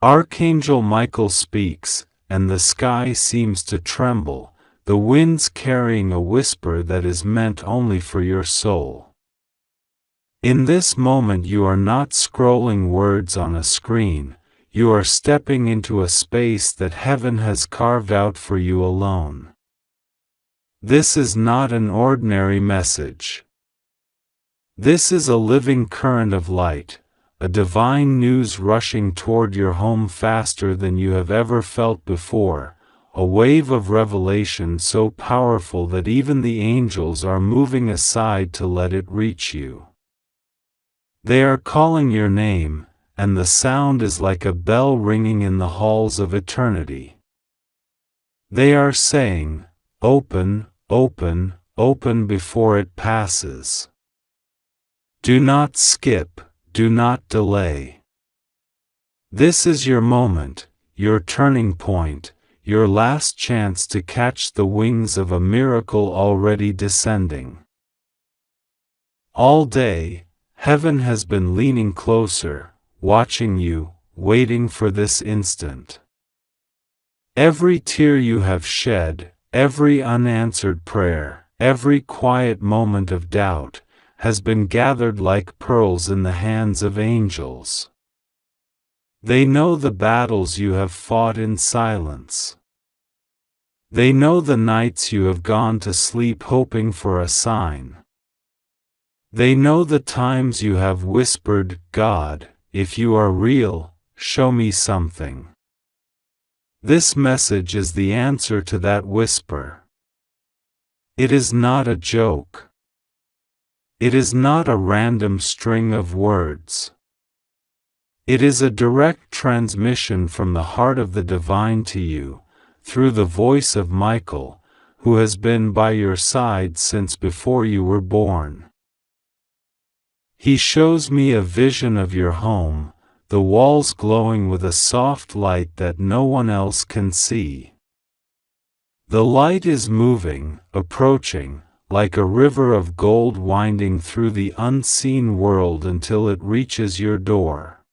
Archangel Michael speaks, and the sky seems to tremble, the winds carrying a whisper that is meant only for your soul. In this moment you are not scrolling words on a screen, you are stepping into a space that heaven has carved out for you alone. This is not an ordinary message. This is a living current of light, a divine news rushing toward your home faster than you have ever felt before, a wave of revelation so powerful that even the angels are moving aside to let it reach you. They are calling your name, and the sound is like a bell ringing in the halls of eternity. They are saying, "Open, open, open before it passes. Do not skip, do not delay. This is your moment, your turning point, your last chance to catch the wings of a miracle already descending." All day, heaven has been leaning closer, watching you, waiting for this instant. Every tear you have shed, every unanswered prayer, every quiet moment of doubt, has been gathered like pearls in the hands of angels. They know the battles you have fought in silence. They know the nights you have gone to sleep hoping for a sign. They know the times you have whispered, "God, if you are real, show me something." This message is the answer to that whisper. It is not a joke. It is not a random string of words. It is a direct transmission from the heart of the divine to you, through the voice of Michael, who has been by your side since before you were born. He shows me a vision of your home, the walls glowing with a soft light that no one else can see. The light is moving, approaching, like a river of gold winding through the unseen world until it reaches your door.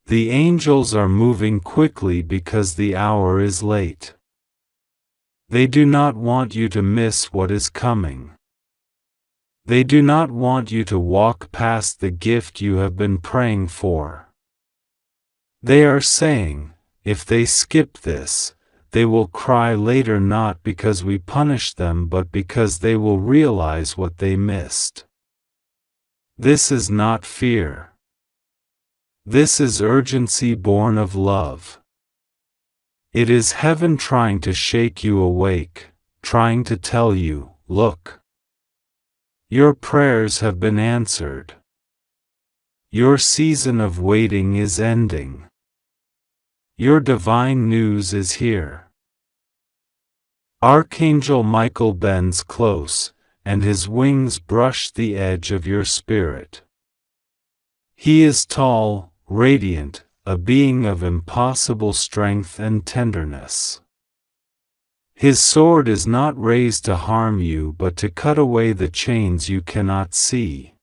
The angels are moving quickly because the hour is late. They do not want you to miss what is coming. They do not want you to walk past the gift you have been praying for. They are saying, if they skip this, they will cry later, not because we punish them but because they will realize what they missed. This is not fear. This is urgency born of love. It is heaven trying to shake you awake, trying to tell you, look. Your prayers have been answered. Your season of waiting is ending. Your divine news is here. Archangel Michael bends close, and his wings brush the edge of your spirit. He is tall, radiant, a being of impossible strength and tenderness. His sword is not raised to harm you but to cut away the chains you cannot see.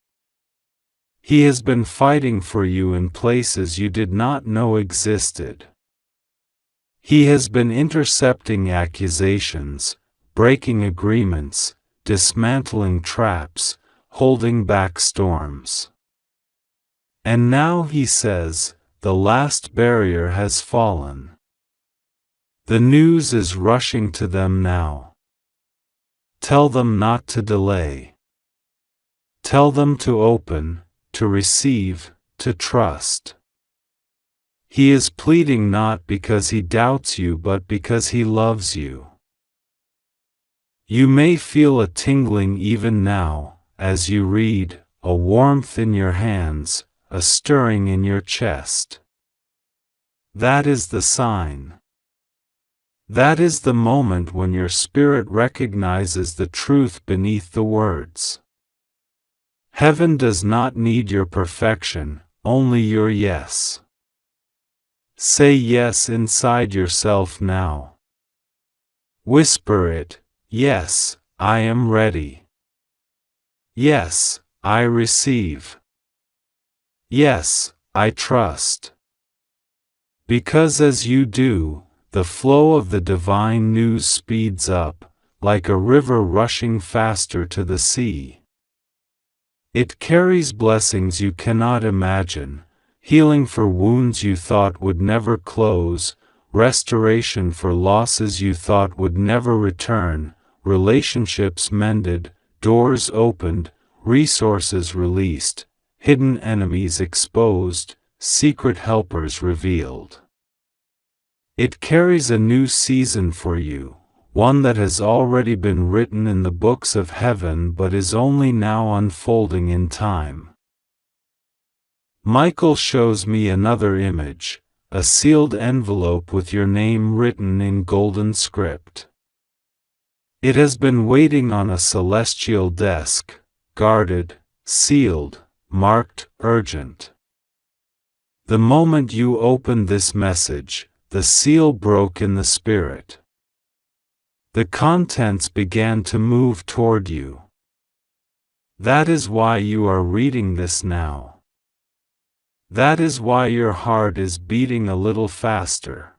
He has been fighting for you in places you did not know existed. He has been intercepting accusations, breaking agreements, dismantling traps, holding back storms. And now he says, the last barrier has fallen. The news is rushing to them now. Tell them not to delay. Tell them to open, to receive, to trust. He is pleading not because he doubts you but because he loves you. You may feel a tingling even now, as you read, a warmth in your hands, a stirring in your chest. That is the sign. That is the moment when your spirit recognizes the truth beneath the words. Heaven does not need your perfection, only your yes. Say yes inside yourself now. Whisper it, yes, I am ready. Yes, I receive. Yes, I trust. Because as you do, the flow of the divine news speeds up, like a river rushing faster to the sea. It carries blessings you cannot imagine, healing for wounds you thought would never close, restoration for losses you thought would never return, relationships mended, doors opened, resources released, hidden enemies exposed, secret helpers revealed. It carries a new season for you, one that has already been written in the books of heaven but is only now unfolding in time. Michael shows me another image, a sealed envelope with your name written in golden script. It has been waiting on a celestial desk, guarded, sealed, marked urgent. The moment you opened this message, the seal broke in the spirit. The contents began to move toward you. That is why you are reading this now. That is why your heart is beating a little faster.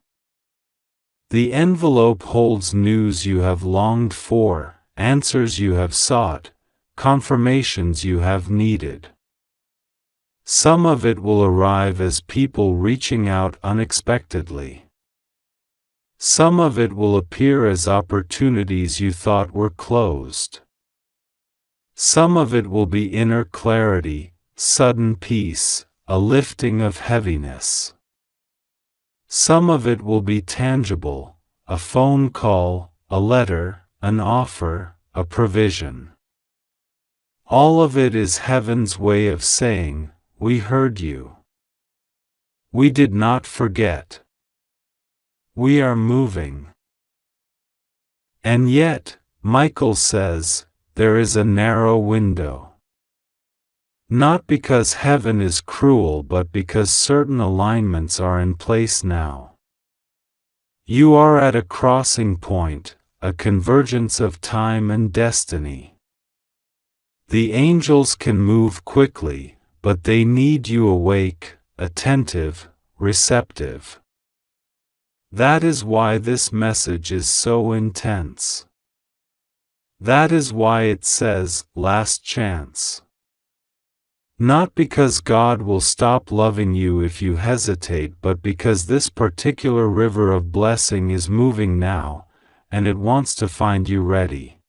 The envelope holds news you have longed for, answers you have sought, confirmations you have needed. Some of it will arrive as people reaching out unexpectedly. Some of it will appear as opportunities you thought were closed. Some of it will be inner clarity, sudden peace, a lifting of heaviness. Some of it will be tangible, a phone call, a letter, an offer, a provision. All of it is heaven's way of saying, "We heard you. We did not forget. We are moving." And yet, Michael says, there is a narrow window. Not because heaven is cruel but because certain alignments are in place now. You are at a crossing point, a convergence of time and destiny. The angels can move quickly, but they need you awake, attentive, receptive. That is why this message is so intense. That is why it says, last chance. Not because God will stop loving you if you hesitate, but because this particular river of blessing is moving now, and it wants to find you ready.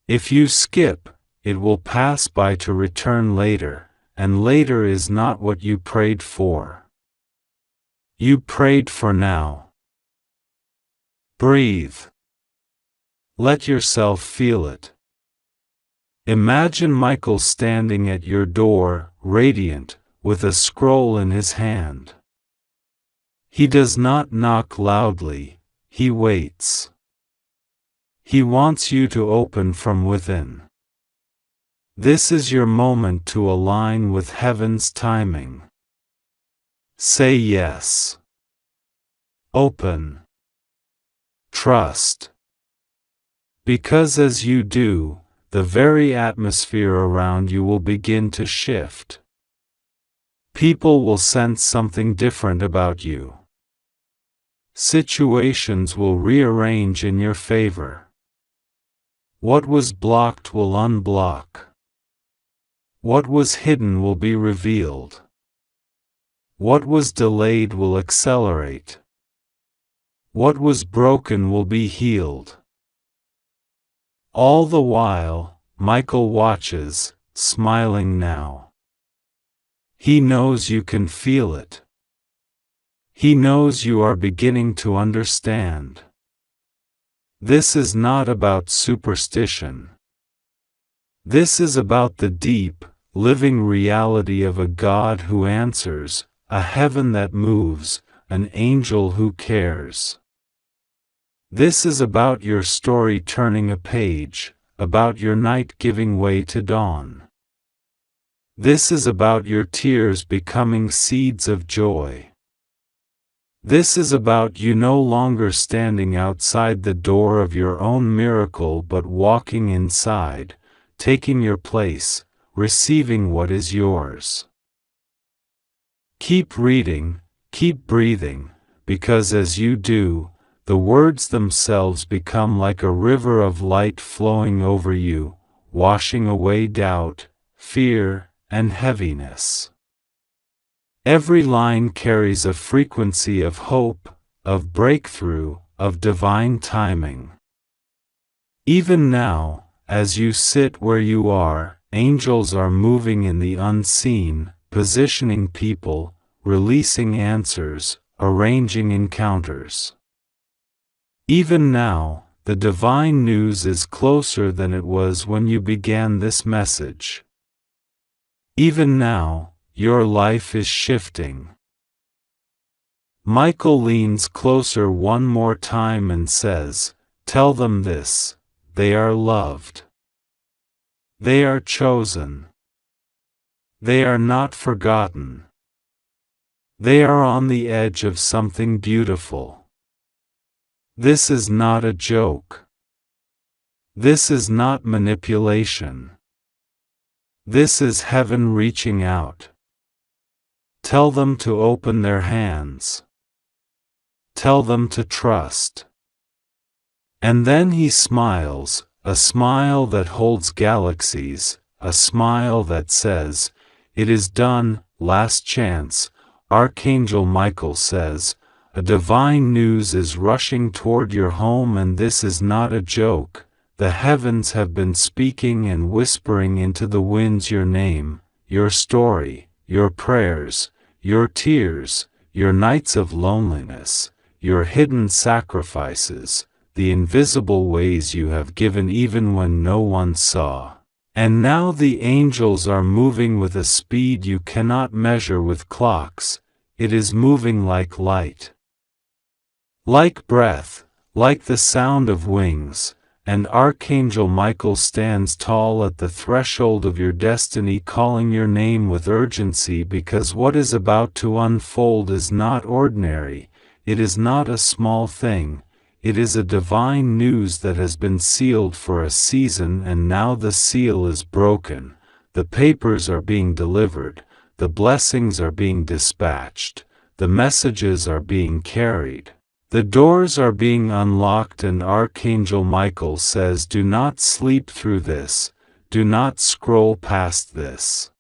If you skip, it will pass by to return later, and later is not what you prayed for. You prayed for now. Breathe. Let yourself feel it. Imagine Michael standing at your door, radiant, with a scroll in his hand. He does not knock loudly, he waits. He wants you to open from within. This is your moment to align with heaven's timing. Say yes. Open. Trust. Because as you do, the very atmosphere around you will begin to shift. People will sense something different about you. Situations will rearrange in your favor. What was blocked will unblock. What was hidden will be revealed. What was delayed will accelerate. What was broken will be healed. All the while, Michael watches, smiling now. He knows you can feel it. He knows you are beginning to understand. This is not about superstition. This is about the deep, living reality of a God who answers, a heaven that moves, an angel who cares. This is about your story turning a page, about your night giving way to dawn. This is about your tears becoming seeds of joy. This is about you no longer standing outside the door of your own miracle but walking inside, taking your place, receiving what is yours. Keep reading, Keep breathing, because as you do, the words themselves become like a river of light flowing over you, washing away doubt, fear, and heaviness. Every line carries a frequency of hope, of breakthrough, of divine timing. Even now, as you sit where you are, angels are moving in the unseen, positioning people, releasing answers, arranging encounters. Even now, the divine news is closer than it was when you began this message. Even now, your life is shifting. Michael leans closer one more time and says, "Tell them this, they are loved. They are chosen. They are not forgotten. They are on the edge of something beautiful. This is not a joke. This is not manipulation. This is heaven reaching out. Tell them to open their hands. Tell them to trust." And then he smiles, a smile that holds galaxies, a smile that says, "It is done, last chance." Archangel Michael says, "A divine news is rushing toward your home, and this is not a joke. The heavens have been speaking and whispering into the winds your name, your story, your prayers, your tears, your nights of loneliness, your hidden sacrifices, the invisible ways you have given even when no one saw. And now the angels are moving with a speed you cannot measure with clocks. It is moving like light, like breath, like the sound of wings, and Archangel Michael stands tall at the threshold of your destiny, calling your name with urgency, because what is about to unfold is not ordinary. It is not a small thing. It is a divine news that has been sealed for a season, and now the seal is broken. The papers are being delivered. The blessings are being dispatched. The messages are being carried. The doors are being unlocked, and Archangel Michael says, "Do not sleep through this. Do not scroll past this.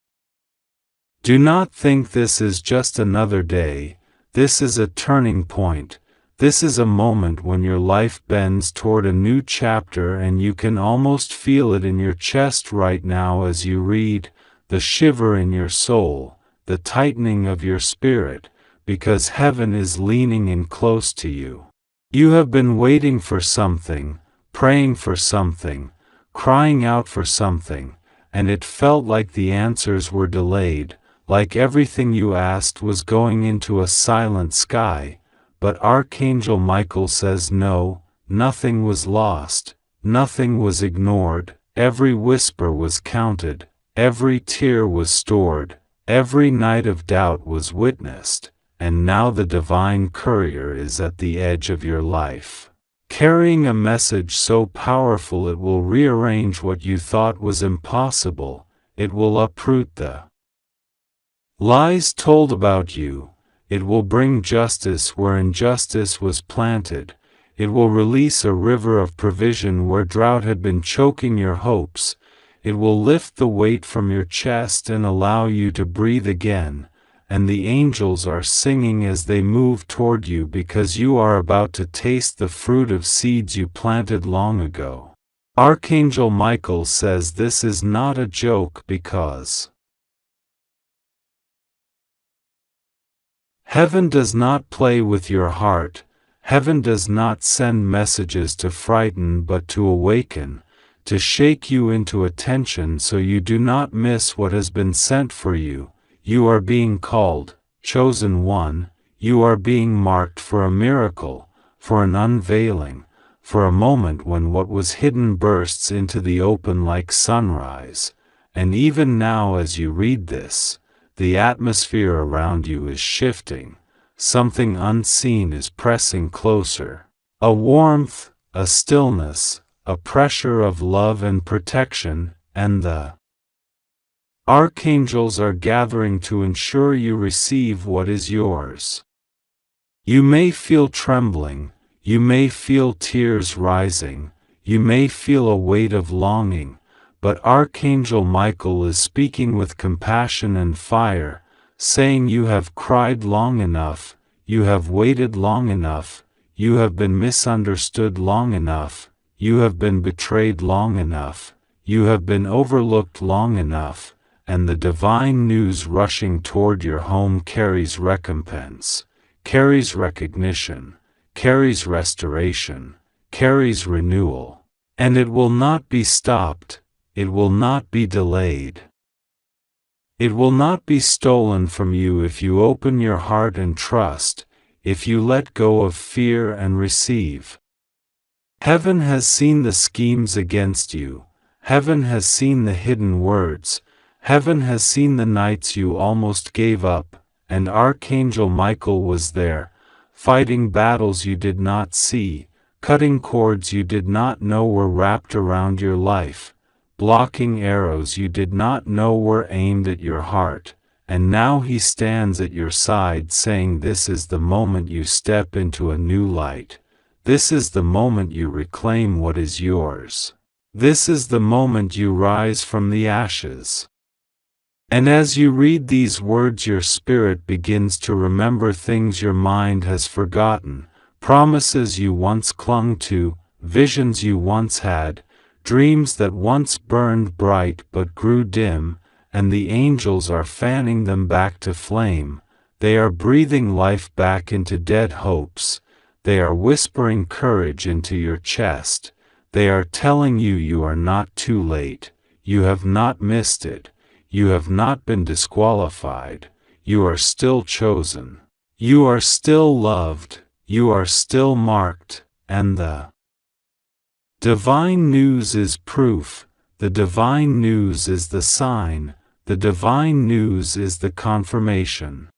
Do not think this is just another day. This is a turning point. This is a moment when your life bends toward a new chapter, and you can almost feel it in your chest right now as you read, the shiver in your soul, the tightening of your spirit, because heaven is leaning in close to you. You have been waiting for something, praying for something, crying out for something, and it felt like the answers were delayed, like everything you asked was going into a silent sky. But Archangel Michael says no, nothing was lost, nothing was ignored, every whisper was counted, every tear was stored, every night of doubt was witnessed, and now the divine courier is at the edge of your life, carrying a message so powerful it will rearrange what you thought was impossible. It will uproot the lies told about you. It will bring justice where injustice was planted. It will release a river of provision where drought had been choking your hopes. It will lift the weight from your chest and allow you to breathe again. And the angels are singing as they move toward you, because you are about to taste the fruit of seeds you planted long ago." Archangel Michael says this is not a joke, because heaven does not play with your heart. Heaven does not send messages to frighten, but to awaken, to shake you into attention so you do not miss what has been sent for you. You are being called, chosen one. You are being marked for a miracle, for an unveiling, for a moment when what was hidden bursts into the open like sunrise. And even now, as you read this, the atmosphere around you is shifting. Something unseen is pressing closer. A warmth, a stillness, a pressure of love and protection, and the archangels are gathering to ensure you receive what is yours. You may feel trembling, you may feel tears rising, you may feel a weight of longing, but Archangel Michael is speaking with compassion and fire, saying you have cried long enough, you have waited long enough, you have been misunderstood long enough, you have been betrayed long enough, you have been overlooked long enough, and the divine news rushing toward your home carries recompense, carries recognition, carries restoration, carries renewal, and it will not be stopped, it will not be delayed. It will not be stolen from you if you open your heart and trust, if you let go of fear and receive. Heaven has seen the schemes against you, heaven has seen the hidden words, heaven has seen the nights you almost gave up, and Archangel Michael was there, fighting battles you did not see, cutting cords you did not know were wrapped around your life, blocking arrows you did not know were aimed at your heart, and now he stands at your side saying this is the moment you step into a new light. This is the moment you reclaim what is yours. This is the moment you rise from the ashes. And as you read these words, your spirit begins to remember things your mind has forgotten, promises you once clung to, visions you once had, dreams that once burned bright but grew dim, and the angels are fanning them back to flame. They are breathing life back into dead hopes. They are whispering courage into your chest. They are telling you you are not too late. You have not missed it. You have not been disqualified. You are still chosen. You are still loved. You are still marked, and the divine news is proof. The divine news is the sign. The divine news is the confirmation.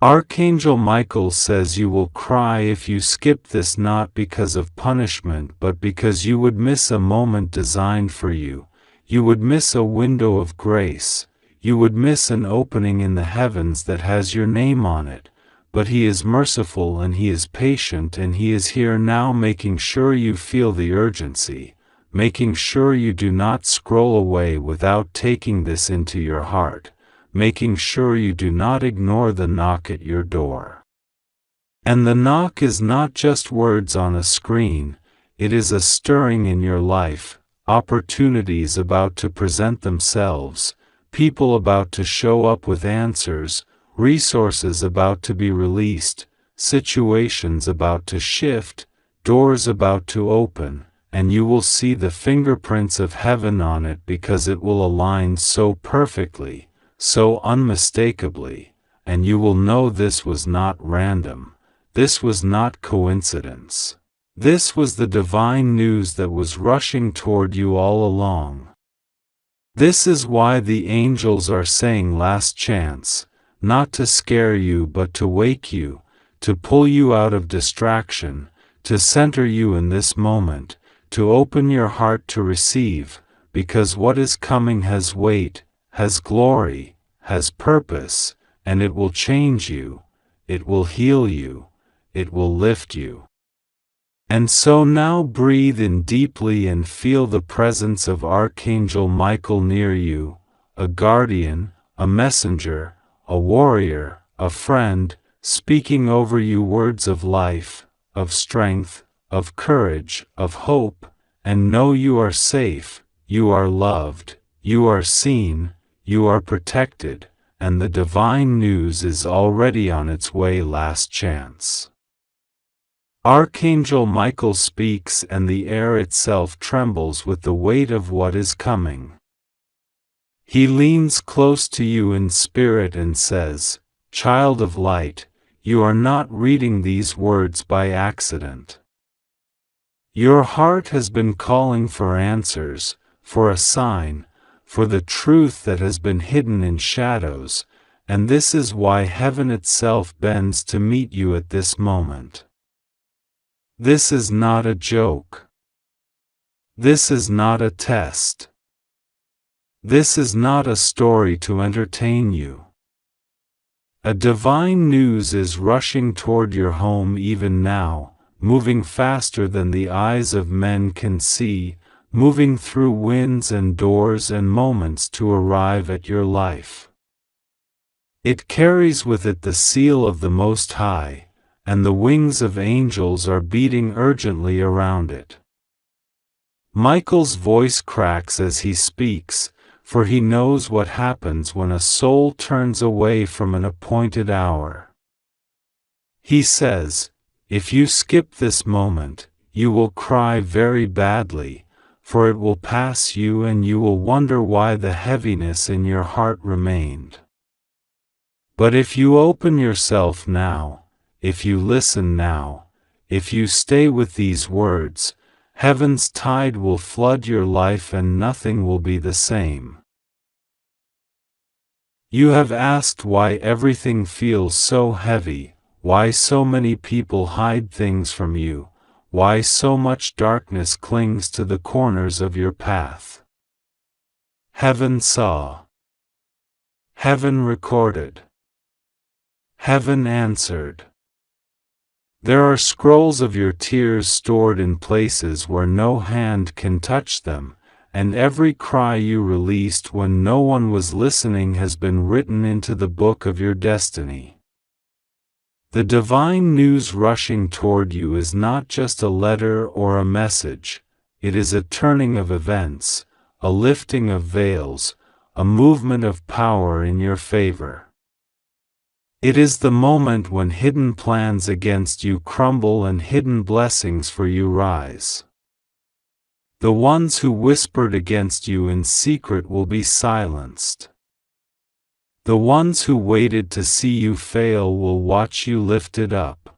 Archangel Michael says you will cry if you skip this, not because of punishment but because you would miss a moment designed for you. You would miss a window of grace. You would miss an opening in the heavens that has your name on it. But He is merciful and He is patient, and He is here now, making sure you feel the urgency, making sure you do not scroll away without taking this into your heart, making sure you do not ignore the knock at your door. And the knock is not just words on a screen, it is a stirring in your life, opportunities about to present themselves, people about to show up with answers, resources about to be released, situations about to shift, doors about to open, and you will see the fingerprints of heaven on it because it will align so perfectly, so unmistakably, and you will know this was not random, this was not coincidence. This was the divine news that was rushing toward you all along. This is why the angels are saying last chance, not to scare you but to wake you, to pull you out of distraction, to center you in this moment, to open your heart to receive, because what is coming has weight, has glory, has purpose, and it will change you, it will heal you, it will lift you. And so now breathe in deeply and feel the presence of Archangel Michael near you, a guardian, a messenger, a warrior, a friend, speaking over you words of life, of strength, of courage, of hope, and know you are safe, you are loved, you are seen, you are protected, and the divine news is already on its way. Last chance. Archangel Michael speaks and the air itself trembles with the weight of what is coming. He leans close to you in spirit and says, "Child of light, you are not reading these words by accident. Your heart has been calling for answers, for a sign, for the truth that has been hidden in shadows, and this is why heaven itself bends to meet you at this moment. This is not a joke. This is not a test. This is not a story to entertain you. A divine news is rushing toward your home even now, moving faster than the eyes of men can see, moving through winds and doors and moments to arrive at your life. It carries with it the seal of the Most High, and the wings of angels are beating urgently around it. Michael's voice cracks as he speaks, for he knows what happens when a soul turns away from an appointed hour. He says, "If you skip this moment, you will cry very badly, for it will pass you and you will wonder why the heaviness in your heart remained. But if you open yourself now, if you listen now, if you stay with these words, heaven's tide will flood your life and nothing will be the same." You have asked why everything feels so heavy, why so many people hide things from you, why so much darkness clings to the corners of your path. Heaven saw. Heaven recorded. Heaven answered. There are scrolls of your tears stored in places where no hand can touch them, and every cry you released when no one was listening has been written into the book of your destiny. The divine news rushing toward you is not just a letter or a message, it is a turning of events, a lifting of veils, a movement of power in your favor. It is the moment when hidden plans against you crumble and hidden blessings for you rise. The ones who whispered against you in secret will be silenced. The ones who waited to see you fail will watch you lifted up.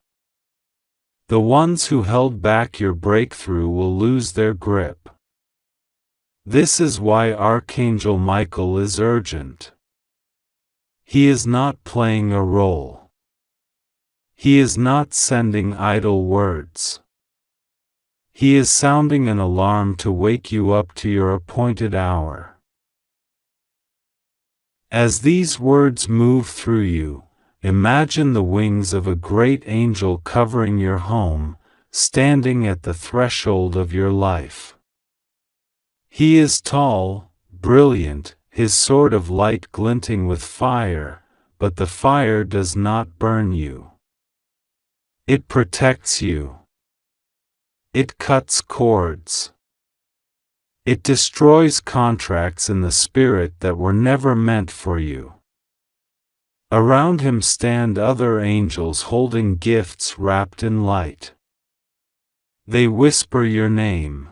The ones who held back your breakthrough will lose their grip. This is why Archangel Michael is urgent. He is not playing a role. He is not sending idle words. He is sounding an alarm to wake you up to your appointed hour. As these words move through you, imagine the wings of a great angel covering your home, standing at the threshold of your life. He is tall, brilliant, his sword of light glinting with fire, but the fire does not burn you. It protects you. It cuts cords. It destroys contracts in the spirit that were never meant for you. Around him stand other angels holding gifts wrapped in light. They whisper your name.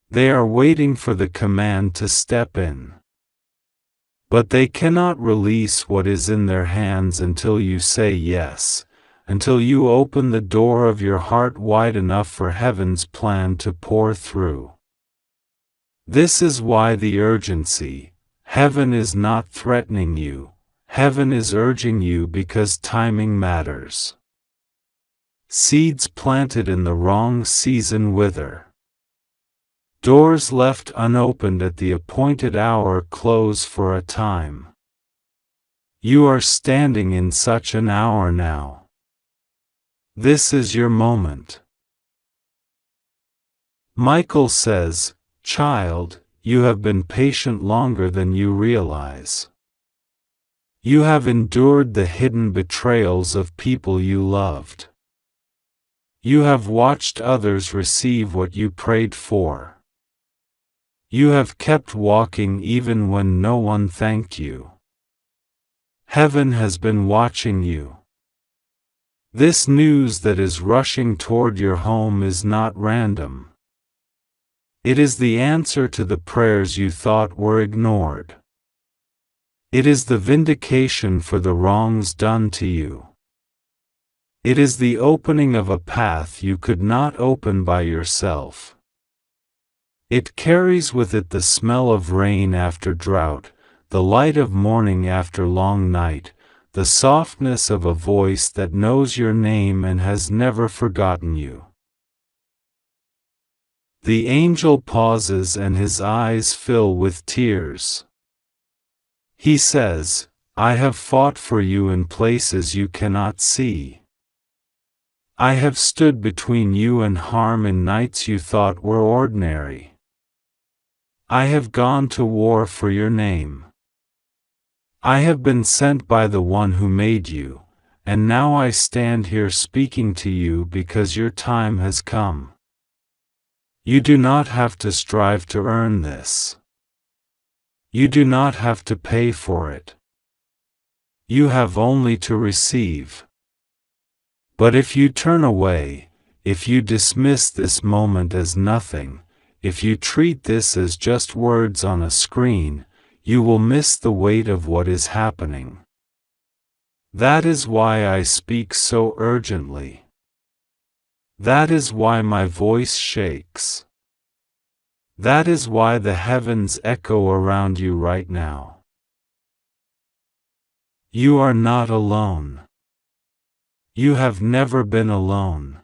They are waiting for the command to step in. But they cannot release what is in their hands until you say yes, until you open the door of your heart wide enough for heaven's plan to pour through. This is why the urgency. Heaven is not threatening you, heaven is urging you because timing matters. Seeds planted in the wrong season wither. Doors left unopened at the appointed hour close for a time. You are standing in such an hour now. This is your moment. Michael says, "Child, you have been patient longer than you realize. You have endured the hidden betrayals of people you loved. You have watched others receive what you prayed for. You have kept walking even when no one thanked you. Heaven has been watching you. This news that is rushing toward your home is not random. It is the answer to the prayers you thought were ignored. It is the vindication for the wrongs done to you. It is the opening of a path you could not open by yourself. It carries with it the smell of rain after drought, the light of morning after long night, the softness of a voice that knows your name and has never forgotten you." The angel pauses and his eyes fill with tears. He says, I have fought for you in places you cannot see. I have stood between you and harm in nights you thought were ordinary. I have gone to war for your name. I have been sent by the one who made you, and now I stand here speaking to you because your time has come. You do not have to strive to earn this. You do not have to pay for it. You have only to receive. But if you turn away, if you dismiss this moment as nothing, if you treat this as just words on a screen, you will miss the weight of what is happening. That is why I speak so urgently. That is why my voice shakes. That is why the heavens echo around you right now. You are not alone. You have never been alone.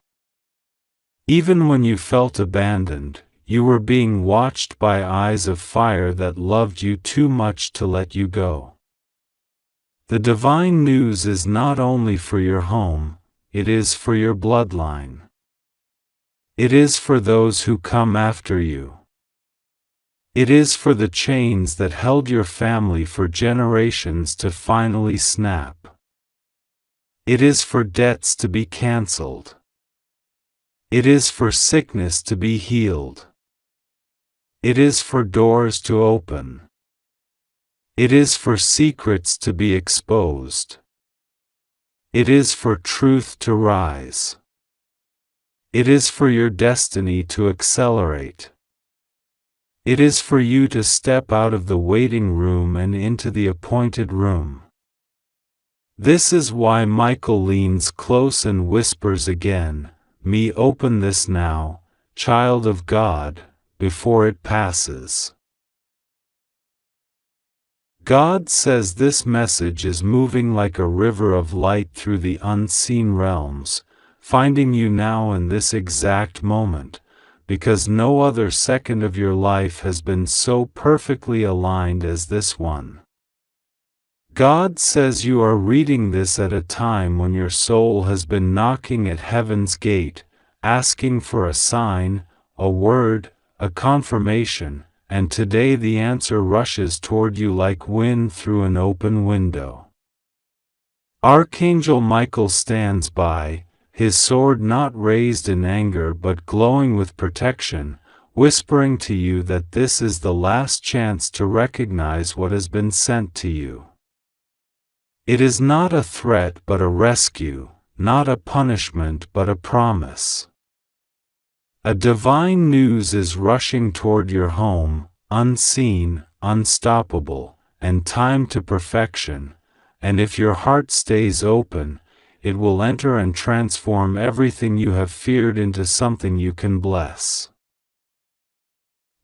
Even when you felt abandoned, you were being watched by eyes of fire that loved you too much to let you go. The divine news is not only for your home, it is for your bloodline. It is for those who come after you. It is for the chains that held your family for generations to finally snap. It is for debts to be canceled. It is for sickness to be healed. It is for doors to open. It is for secrets to be exposed. It is for truth to rise. It is for your destiny to accelerate. It is for you to step out of the waiting room and into the appointed room. This is why Michael leans close and whispers again, "Me, open this now, child of God, before it passes." God says this message is moving like a river of light through the unseen realms, finding you now in this exact moment, because no other second of your life has been so perfectly aligned as this one. God says you are reading this at a time when your soul has been knocking at heaven's gate, asking for a sign, a word, a confirmation, and today the answer rushes toward you like wind through an open window. Archangel Michael stands by, his sword not raised in anger but glowing with protection, whispering to you that this is the last chance to recognize what has been sent to you. It is not a threat but a rescue, not a punishment but a promise. A divine news is rushing toward your home, unseen, unstoppable, and timed to perfection, and if your heart stays open, it will enter and transform everything you have feared into something you can bless.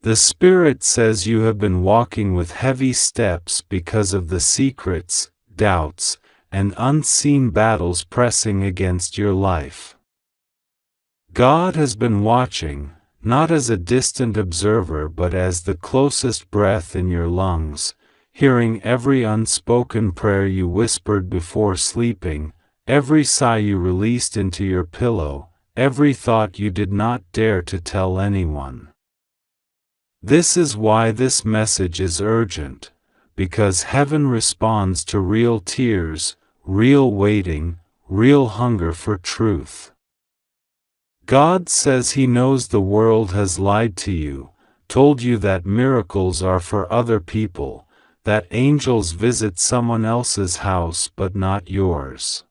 The Spirit says you have been walking with heavy steps because of the secrets, doubts, and unseen battles pressing against your life. God has been watching, not as a distant observer but as the closest breath in your lungs, hearing every unspoken prayer you whispered before sleeping, every sigh you released into your pillow, every thought you did not dare to tell anyone. This is why this message is urgent, because heaven responds to real tears, real waiting, real hunger for truth. God says He knows the world has lied to you, told you that miracles are for other people, that angels visit someone else's house but not yours.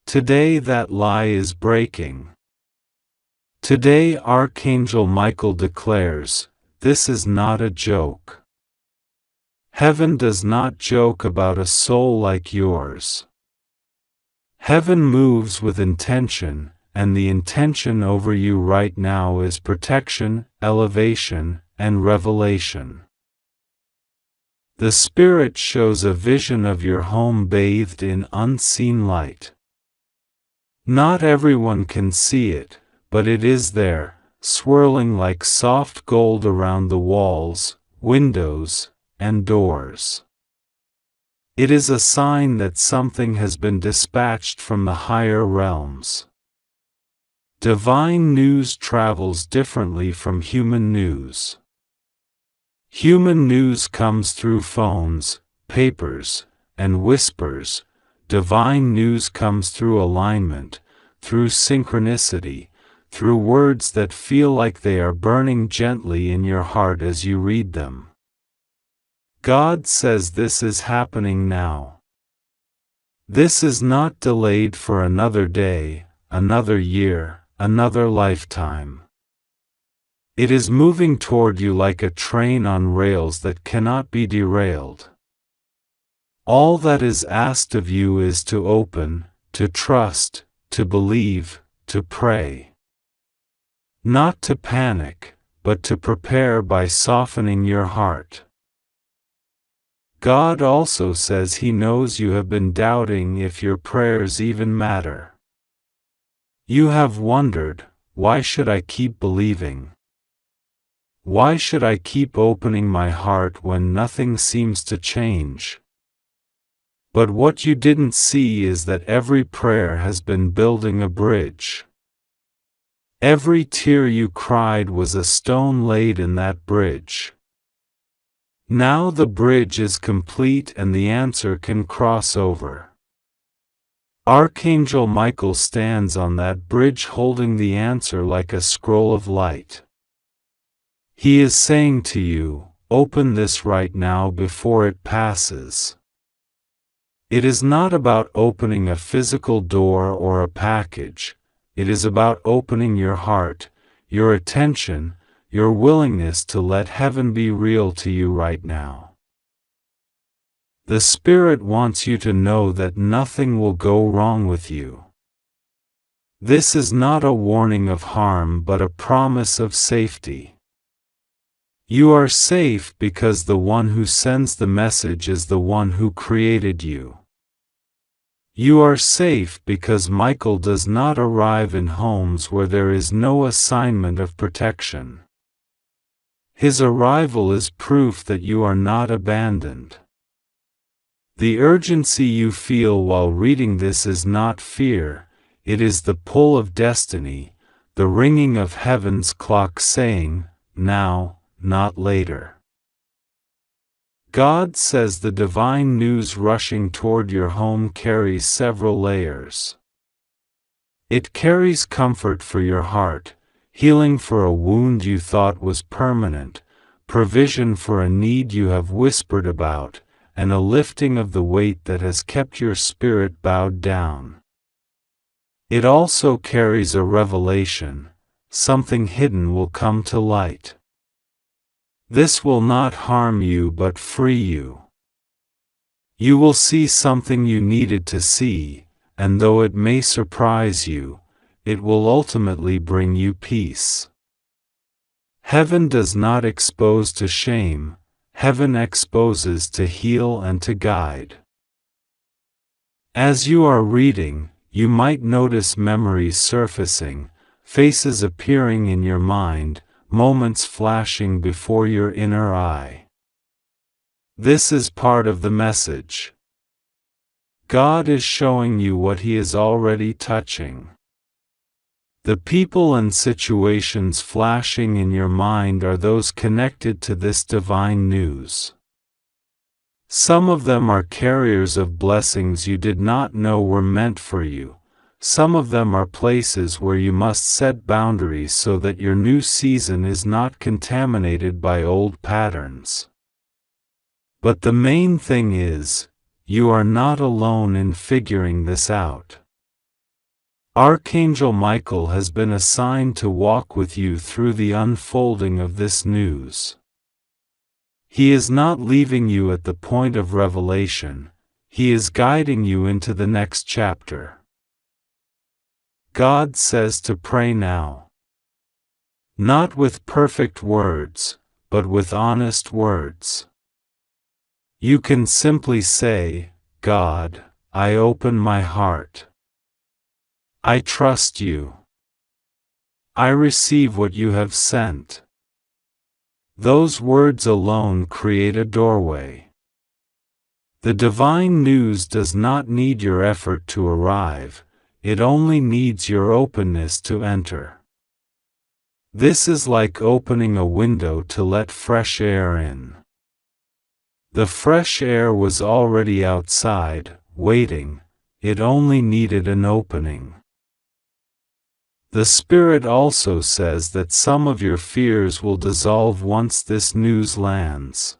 Today that lie is breaking. Today Archangel Michael declares, this is not a joke. Heaven does not joke about a soul like yours. Heaven moves with intention, and the intention over you right now is protection, elevation, and revelation. The Spirit shows a vision of your home bathed in unseen light. Not everyone can see it, but it is there, swirling like soft gold around the walls, windows, and doors. It is a sign that something has been dispatched from the higher realms. Divine news travels differently from human news. Human news comes through phones, papers, and whispers. Divine news comes through alignment, through synchronicity, through words that feel like they are burning gently in your heart as you read them. God says this is happening now. This is not delayed for another day, another year, another lifetime. It is moving toward you like a train on rails that cannot be derailed. All that is asked of you is to open, to trust, to believe, to pray. Not to panic, but to prepare by softening your heart. God also says He knows you have been doubting if your prayers even matter. You have wondered, why should I keep believing? Why should I keep opening my heart when nothing seems to change? But what you didn't see is that every prayer has been building a bridge. Every tear you cried was a stone laid in that bridge. Now the bridge is complete and the answer can cross over. Archangel Michael stands on that bridge holding the answer like a scroll of light. He is saying to you, open this right now before it passes. It is not about opening a physical door or a package. It is about opening your heart, your attention, your willingness to let heaven be real to you right now. The Spirit wants you to know that nothing will go wrong with you. This is not a warning of harm but a promise of safety. You are safe because the one who sends the message is the one who created you. You are safe because Michael does not arrive in homes where there is no assignment of protection. His arrival is proof that you are not abandoned. The urgency you feel while reading this is not fear, it is the pull of destiny, the ringing of heaven's clock saying, now, not later. God says the divine news rushing toward your home carries several layers. It carries comfort for your heart, healing for a wound you thought was permanent, provision for a need you have whispered about, and a lifting of the weight that has kept your spirit bowed down. It also carries a revelation, something hidden will come to light. This will not harm you but free you. You will see something you needed to see, and though it may surprise you, it will ultimately bring you peace. Heaven does not expose to shame, heaven exposes to heal and to guide. As you are reading, you might notice memories surfacing, faces appearing in your mind, moments flashing before your inner eye. This is part of the message. God is showing you what He is already touching. The people and situations flashing in your mind are those connected to this divine news. Some of them are carriers of blessings you did not know were meant for you. Some of them are places where you must set boundaries so that your new season is not contaminated by old patterns. But the main thing is, you are not alone in figuring this out. Archangel Michael has been assigned to walk with you through the unfolding of this news. He is not leaving you at the point of revelation, He is guiding you into the next chapter. God says to pray now. Not with perfect words, but with honest words. You can simply say, God, I open my heart. I trust you. I receive what you have sent. Those words alone create a doorway. The divine news does not need your effort to arrive, it only needs your openness to enter. This is like opening a window to let fresh air in. The fresh air was already outside, waiting, it only needed an opening. The Spirit also says that some of your fears will dissolve once this news lands.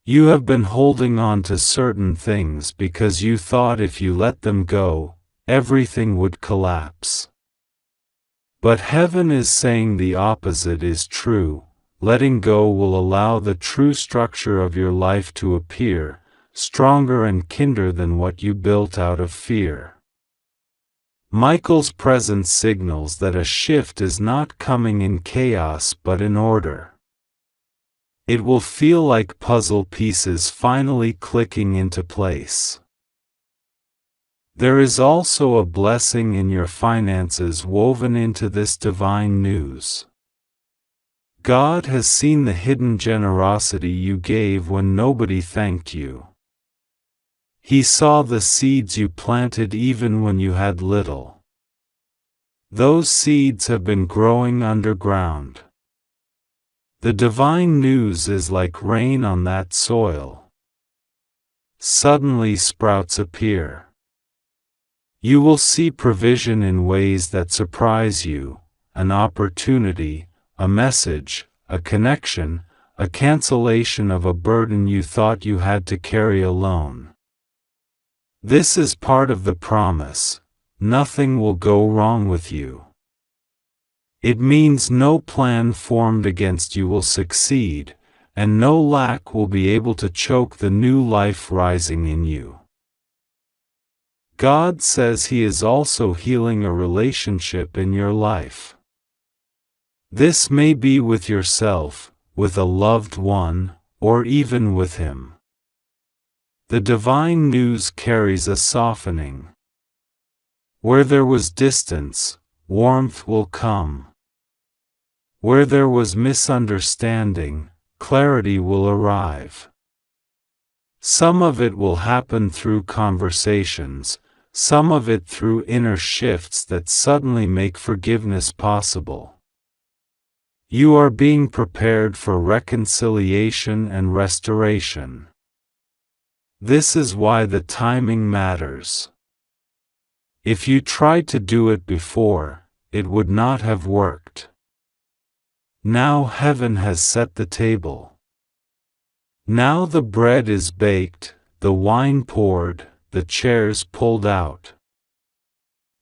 You have been holding on to certain things because you thought if you let them go, everything would collapse. But heaven is saying the opposite is true. Letting go will allow the true structure of your life to appear, stronger and kinder than what you built out of fear. Michael's presence signals that a shift is not coming in chaos but in order. It will feel like puzzle pieces finally clicking into place. There is also a blessing in your finances woven into this divine news. God has seen the hidden generosity you gave when nobody thanked you. He saw the seeds you planted even when you had little. Those seeds have been growing underground. The divine news is like rain on that soil. Suddenly sprouts appear. You will see provision in ways that surprise you, an opportunity, a message, a connection, a cancellation of a burden you thought you had to carry alone. This is part of the promise. Nothing will go wrong with you. It means no plan formed against you will succeed, and no lack will be able to choke the new life rising in you. God says He is also healing a relationship in your life. This may be with yourself, with a loved one, or even with Him. The divine news carries a softening. Where there was distance, warmth will come. Where there was misunderstanding, clarity will arrive. Some of it will happen through conversations, some of it through inner shifts that suddenly make forgiveness possible. You are being prepared for reconciliation and restoration. This is why the timing matters. If you tried to do it before, it would not have worked. Now heaven has set the table. Now the bread is baked, the wine poured, the chairs pulled out.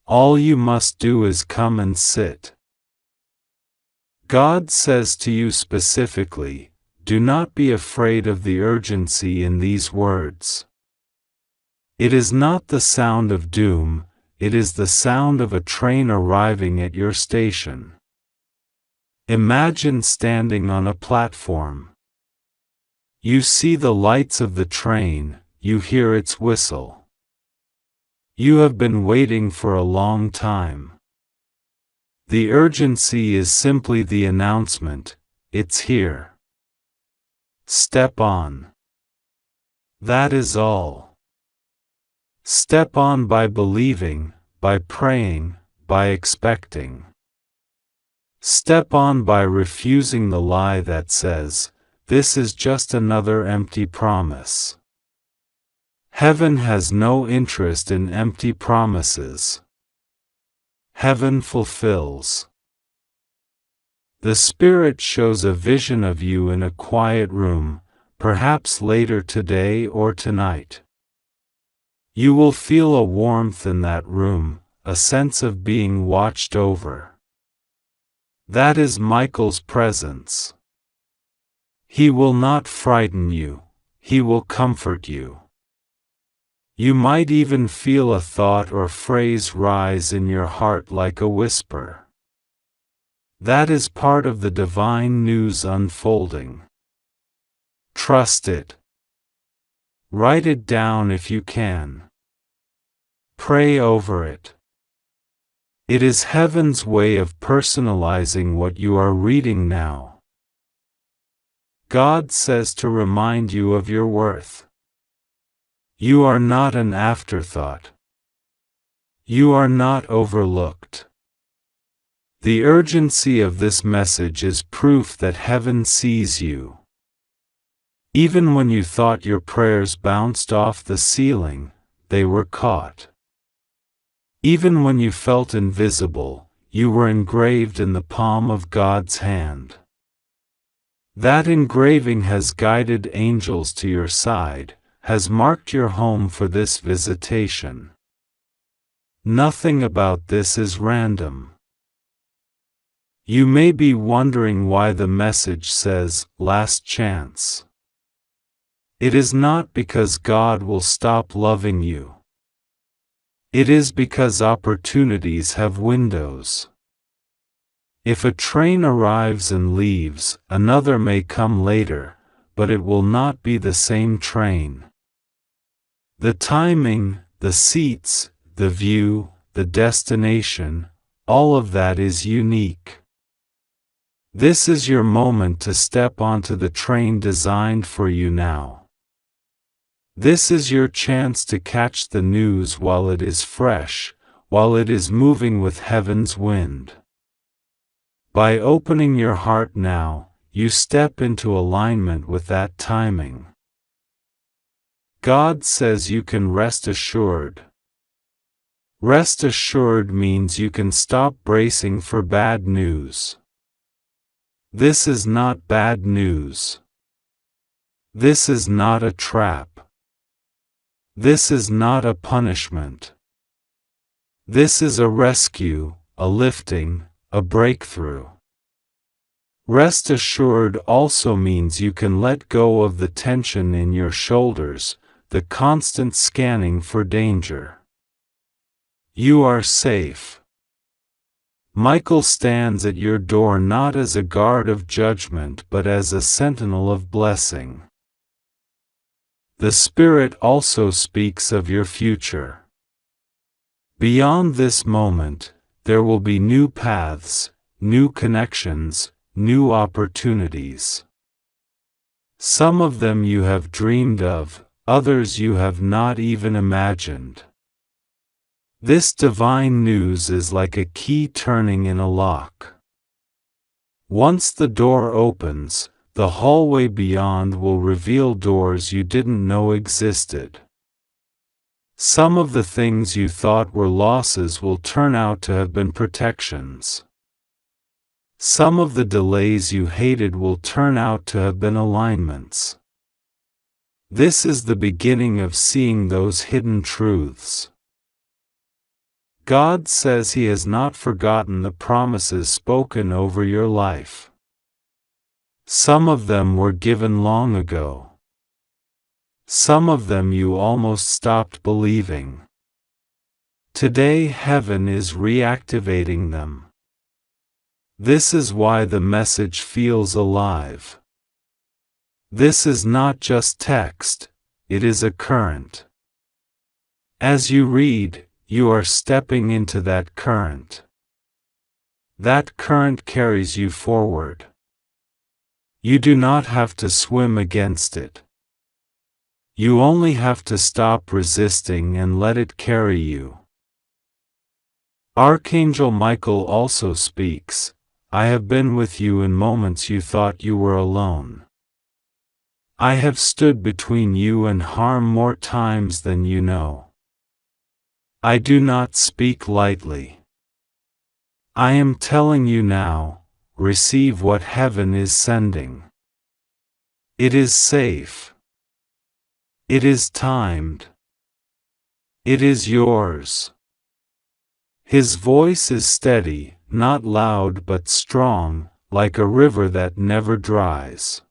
All you must do is come and sit. God says to you specifically, do not be afraid of the urgency in these words. It is not the sound of doom, it is the sound of a train arriving at your station. Imagine standing on a platform. You see the lights of the train, you hear its whistle. You have been waiting for a long time. The urgency is simply the announcement, it's here. Step on. That is all. Step on by believing, by praying, by expecting. Step on by refusing the lie that says, this is just another empty promise. Heaven has no interest in empty promises. Heaven fulfills. The Spirit shows a vision of you in a quiet room, perhaps later today or tonight. You will feel a warmth in that room, a sense of being watched over. That is Michael's presence. He will not frighten you, He will comfort you. You might even feel a thought or phrase rise in your heart like a whisper. That is part of the divine news unfolding. Trust it. Write it down if you can. Pray over it. It is heaven's way of personalizing what you are reading now. God says to remind you of your worth. You are not an afterthought. You are not overlooked. The urgency of this message is proof that heaven sees you. Even when you thought your prayers bounced off the ceiling, they were caught. Even when you felt invisible, you were engraved in the palm of God's hand. That engraving has guided angels to your side, has marked your home for this visitation. Nothing about this is random. You may be wondering why the message says, "Last chance." It is not because God will stop loving you. It is because opportunities have windows. If a train arrives and leaves, another may come later, but it will not be the same train. The timing, the seats, the view, the destination, all of that is unique. This is your moment to step onto the train designed for you now. This is your chance to catch the news while it is fresh, while it is moving with heaven's wind. By opening your heart now, you step into alignment with that timing. God says you can rest assured. Rest assured means you can stop bracing for bad news. This is not bad news. This is not a trap. This is not a punishment. This is a rescue, a lifting, a breakthrough. Rest assured also means you can let go of the tension in your shoulders, the constant scanning for danger. You are safe. Michael stands at your door not as a guard of judgment but as a sentinel of blessing. The Spirit also speaks of your future. Beyond this moment, there will be new paths, new connections, new opportunities. Some of them you have dreamed of, others you have not even imagined. This divine news is like a key turning in a lock. Once the door opens, the hallway beyond will reveal doors you didn't know existed. Some of the things you thought were losses will turn out to have been protections. Some of the delays you hated will turn out to have been alignments. This is the beginning of seeing those hidden truths. God says He has not forgotten the promises spoken over your life. Some of them were given long ago. Some of them you almost stopped believing. Today heaven is reactivating them. This is why the message feels alive. This is not just text, it is a current. As you read, you are stepping into that current. That current carries you forward. You do not have to swim against it. You only have to stop resisting and let it carry you. Archangel Michael also speaks, "I have been with you in moments you thought you were alone. I have stood between you and harm more times than you know. I do not speak lightly. I am telling you now, receive what heaven is sending. It is safe. It is timed. It is yours." His voice is steady, not loud but strong, like a river that never dries.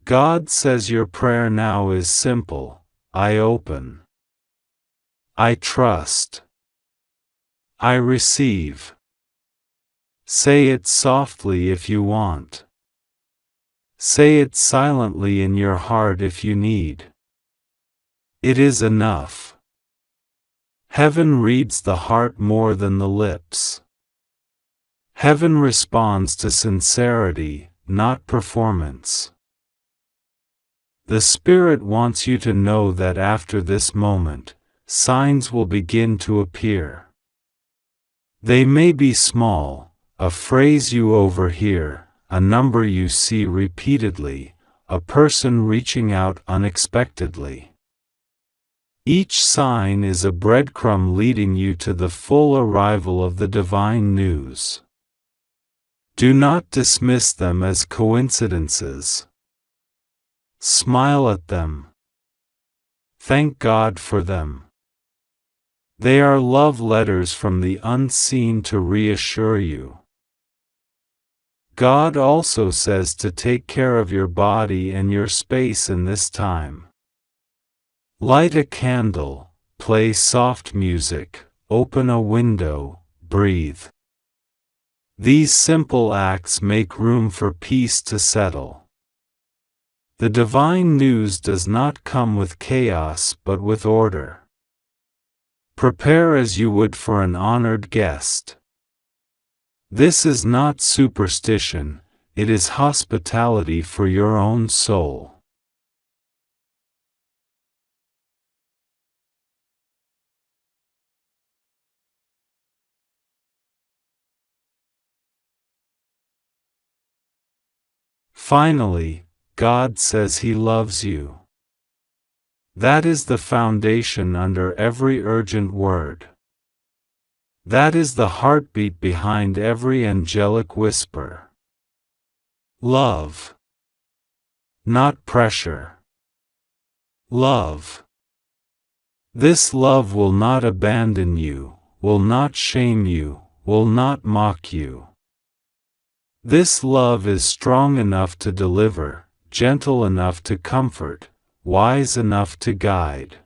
God says your prayer now is simple: I open. I trust. I receive. Say it softly if you want. Say it silently in your heart if you need. It is enough. Heaven reads the heart more than the lips. Heaven responds to sincerity, not performance. The Spirit wants you to know that after this moment, signs will begin to appear. They may be small, a phrase you overhear, a number you see repeatedly, a person reaching out unexpectedly. Each sign is a breadcrumb leading you to the full arrival of the divine news. Do not dismiss them as coincidences. Smile at them. Thank God for them. They are love letters from the unseen to reassure you. God also says to take care of your body and your space in this time. Light a candle, play soft music, open a window, breathe. These simple acts make room for peace to settle. The divine news does not come with chaos but with order. Prepare as you would for an honored guest. This is not superstition, it is hospitality for your own soul. Finally, God says He loves you. That is the foundation under every urgent word. That is the heartbeat behind every angelic whisper. Love. Not pressure. Love. This love will not abandon you, will not shame you, will not mock you. This love is strong enough to deliver, gentle enough to comfort, wise enough to guide.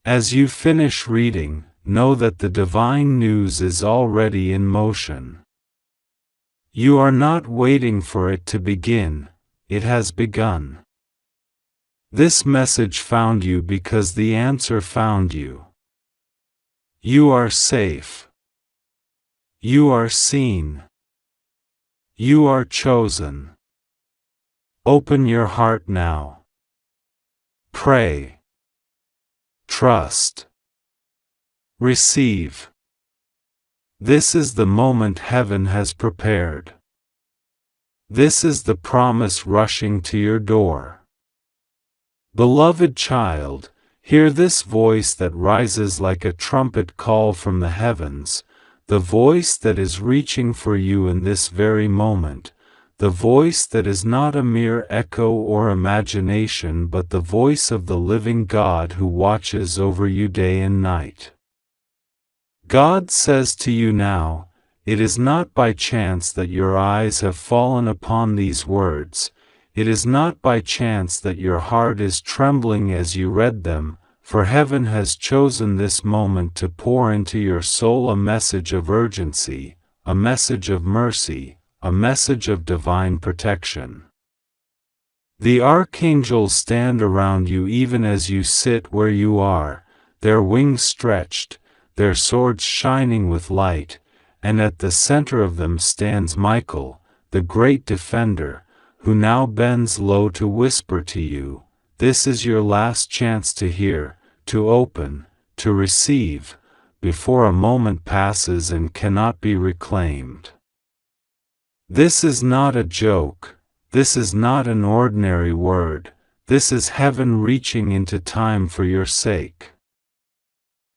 As you finish reading, know that the divine news is already in motion. You are not waiting for it to begin, it has begun. This message found you because the answer found you. You are safe. You are seen. You are chosen. Open your heart now. Pray. Trust. Receive. This is the moment heaven has prepared. This is the promise rushing to your door. Beloved child, hear this voice that rises like a trumpet call from the heavens, the voice that is reaching for you in this very moment, the voice that is not a mere echo or imagination but the voice of the living God who watches over you day and night. God says to you now, it is not by chance that your eyes have fallen upon these words, it is not by chance that your heart is trembling as you read them, for heaven has chosen this moment to pour into your soul a message of urgency, a message of mercy, a message of divine protection. The archangels stand around you even as you sit where you are, their wings stretched, their swords shining with light, and at the center of them stands Michael, the great defender, who now bends low to whisper to you, this is your last chance to hear, to open, to receive, before a moment passes and cannot be reclaimed. This is not a joke, this is not an ordinary word, this is heaven reaching into time for your sake.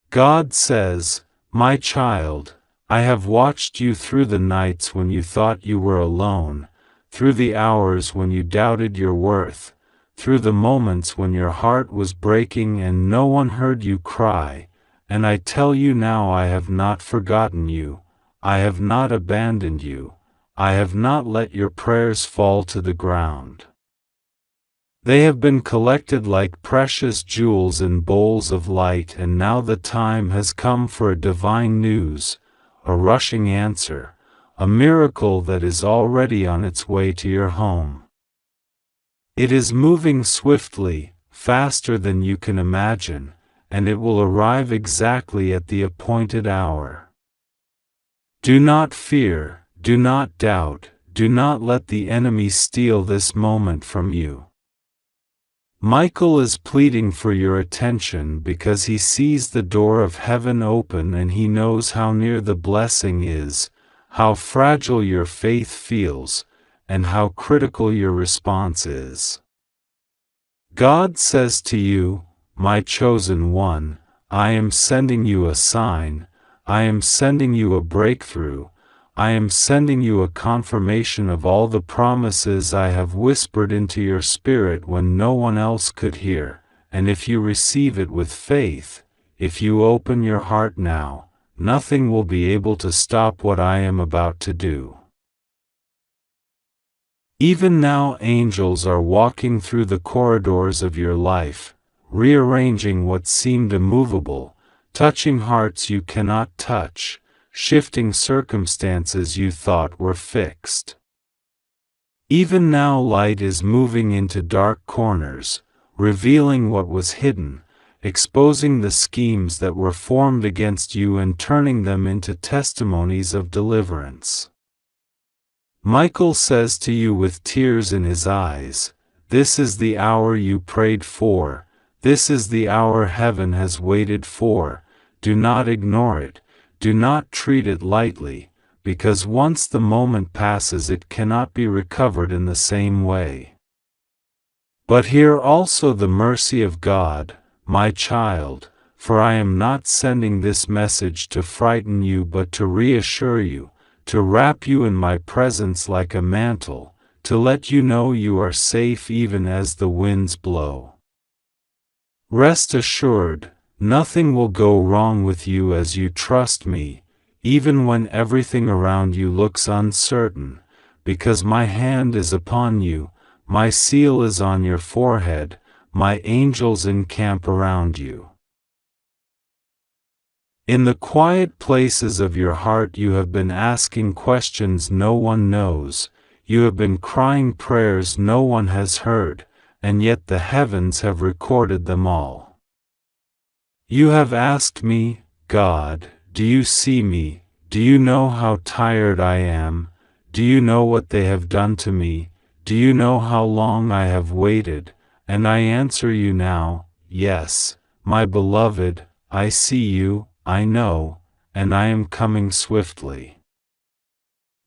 God says, my child, I have watched you through the nights when you thought you were alone, through the hours when you doubted your worth, through the moments when your heart was breaking and no one heard you cry, and I tell you now I have not forgotten you, I have not abandoned you, I have not let your prayers fall to the ground. They have been collected like precious jewels in bowls of light, and now the time has come for a divine news, a rushing answer, a miracle that is already on its way to your home. It is moving swiftly, faster than you can imagine, and it will arrive exactly at the appointed hour. Do not fear, do not doubt, do not let the enemy steal this moment from you. Michael is pleading for your attention because he sees the door of heaven open and he knows how near the blessing is, how fragile your faith feels, and how critical your response is. God says to you, my chosen one, I am sending you a sign, I am sending you a breakthrough, I am sending you a confirmation of all the promises I have whispered into your spirit when no one else could hear, and if you receive it with faith, if you open your heart now, nothing will be able to stop what I am about to do. Even now angels are walking through the corridors of your life, rearranging what seemed immovable, touching hearts you cannot touch, shifting circumstances you thought were fixed. Even now light is moving into dark corners, revealing what was hidden, exposing the schemes that were formed against you and turning them into testimonies of deliverance. Michael says to you with tears in his eyes, this is the hour you prayed for, this is the hour heaven has waited for, do not ignore it, do not treat it lightly, because once the moment passes it cannot be recovered in the same way. But hear also the mercy of God, my child, for I am not sending this message to frighten you but to reassure you, to wrap you in my presence like a mantle, to let you know you are safe even as the winds blow. Rest assured, nothing will go wrong with you as you trust me, even when everything around you looks uncertain, because my hand is upon you, my seal is on your forehead, my angels encamp around you. In the quiet places of your heart you have been asking questions no one knows, you have been crying prayers no one has heard, and yet the heavens have recorded them all. You have asked me, God, do you see me? Do you know how tired I am? Do you know what they have done to me? Do you know how long I have waited? And I answer you now, yes, my beloved, I see you, I know, and I am coming swiftly.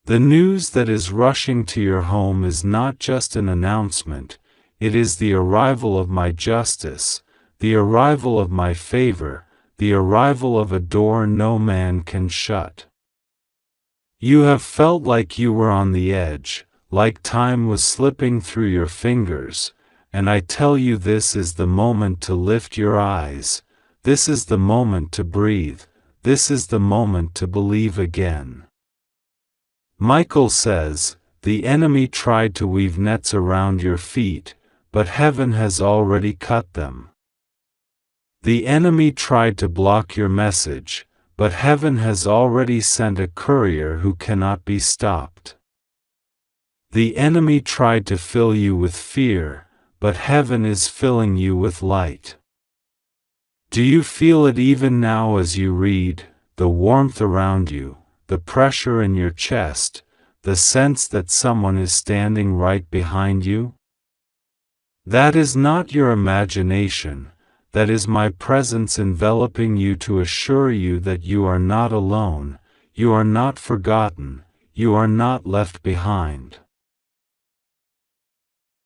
The news that is rushing to your home is not just an announcement, it is the arrival of my justice, the arrival of my favor, the arrival of a door no man can shut. You have felt like you were on the edge, like time was slipping through your fingers, and I tell you this is the moment to lift your eyes, this is the moment to breathe, this is the moment to believe again. Michael says, the enemy tried to weave nets around your feet, but heaven has already cut them. The enemy tried to block your message, but heaven has already sent a courier who cannot be stopped. The enemy tried to fill you with fear, but heaven is filling you with light. Do you feel it even now as you read, the warmth around you, the pressure in your chest, the sense that someone is standing right behind you? That is not your imagination, that is my presence enveloping you to assure you that you are not alone, you are not forgotten, you are not left behind.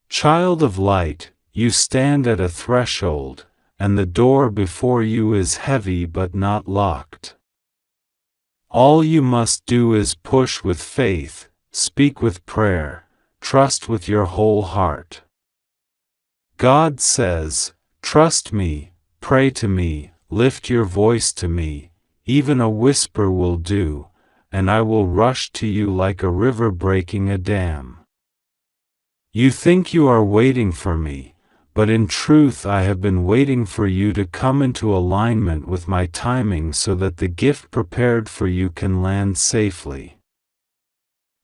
Child of light, you stand at a threshold, and the door before you is heavy but not locked. All you must do is push with faith, speak with prayer, trust with your whole heart. God says, trust me, pray to me, lift your voice to me, even a whisper will do, and I will rush to you like a river breaking a dam. You think you are waiting for me, but in truth I have been waiting for you to come into alignment with my timing so that the gift prepared for you can land safely.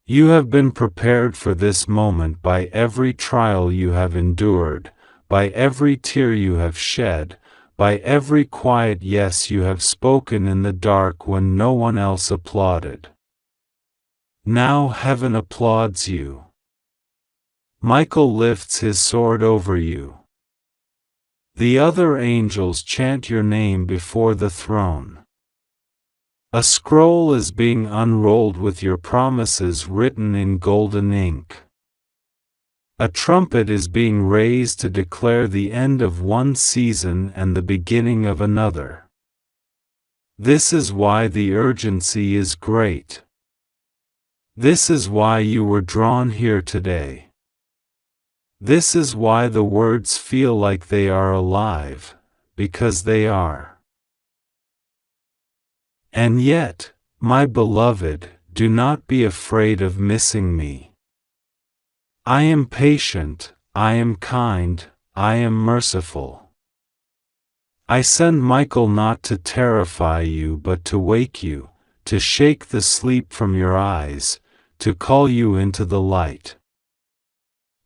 You have been prepared for this moment by every trial you have endured, by every tear you have shed, by every quiet yes you have spoken in the dark when no one else applauded. Now heaven applauds you. Michael lifts his sword over you. The other angels chant your name before the throne. A scroll is being unrolled with your promises written in golden ink. A trumpet is being raised to declare the end of one season and the beginning of another. This is why the urgency is great. This is why you were drawn here today. This is why the words feel like they are alive, because they are. And yet, my beloved, do not be afraid of missing me. I am patient, I am kind, I am merciful. I send Michael not to terrify you but to wake you, to shake the sleep from your eyes, to call you into the light.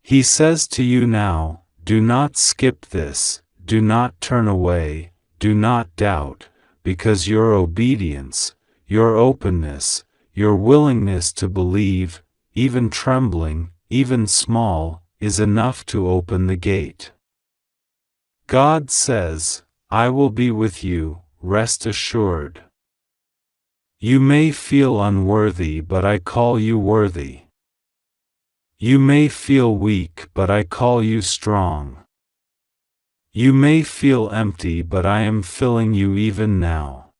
He says to you now, do not skip this, do not turn away, do not doubt, because your obedience, your openness, your willingness to believe, even trembling, even small, is enough to open the gate. God says, I will be with you, rest assured. You may feel unworthy but I call you worthy. You may feel weak but I call you strong. You may feel empty but I am filling you even now.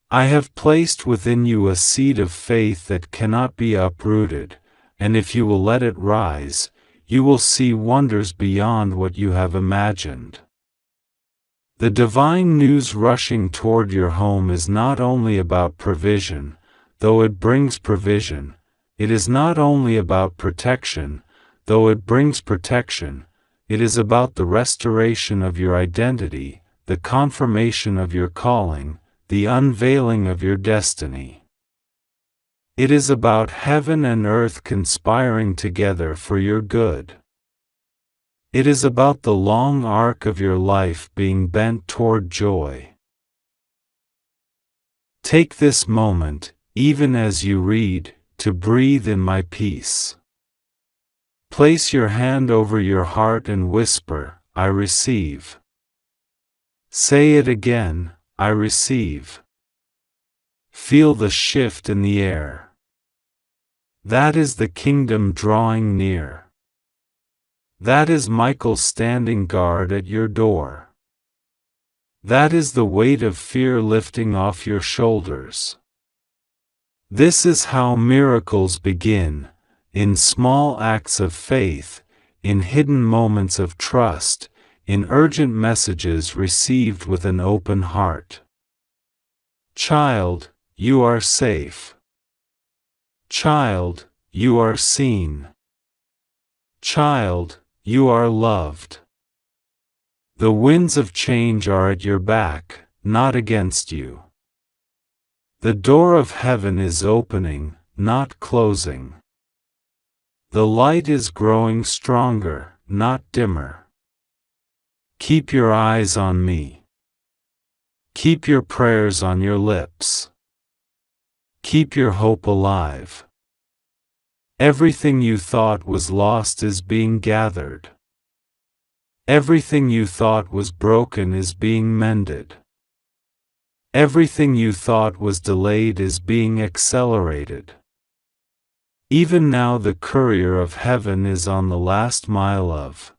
I have placed within you a seed of faith that cannot be uprooted, and if you will let it rise, you will see wonders beyond what you have imagined. The divine news rushing toward your home is not only about provision, though it brings provision. It is not only about protection, though it brings protection. It is about the restoration of your identity, the confirmation of your calling, the unveiling of your destiny. It is about heaven and earth conspiring together for your good. It is about the long arc of your life being bent toward joy. Take this moment, even as you read, to breathe in my peace. Place your hand over your heart and whisper, I receive. Say it again, I receive. Feel the shift in the air. That is the kingdom drawing near. That is Michael standing guard at your door. That is the weight of fear lifting off your shoulders. This is how miracles begin, in small acts of faith, in hidden moments of trust, in urgent messages received with an open heart. Child, you are safe. Child, you are seen. Child, you are loved. The winds of change are at your back, not against you. The door of heaven is opening, not closing. The light is growing stronger, not dimmer. Keep your eyes on me. Keep your prayers on your lips. Keep your hope alive. Everything you thought was lost is being gathered. Everything you thought was broken is being mended. Everything you thought was delayed is being accelerated. Even now the courier of heaven is on the last mile of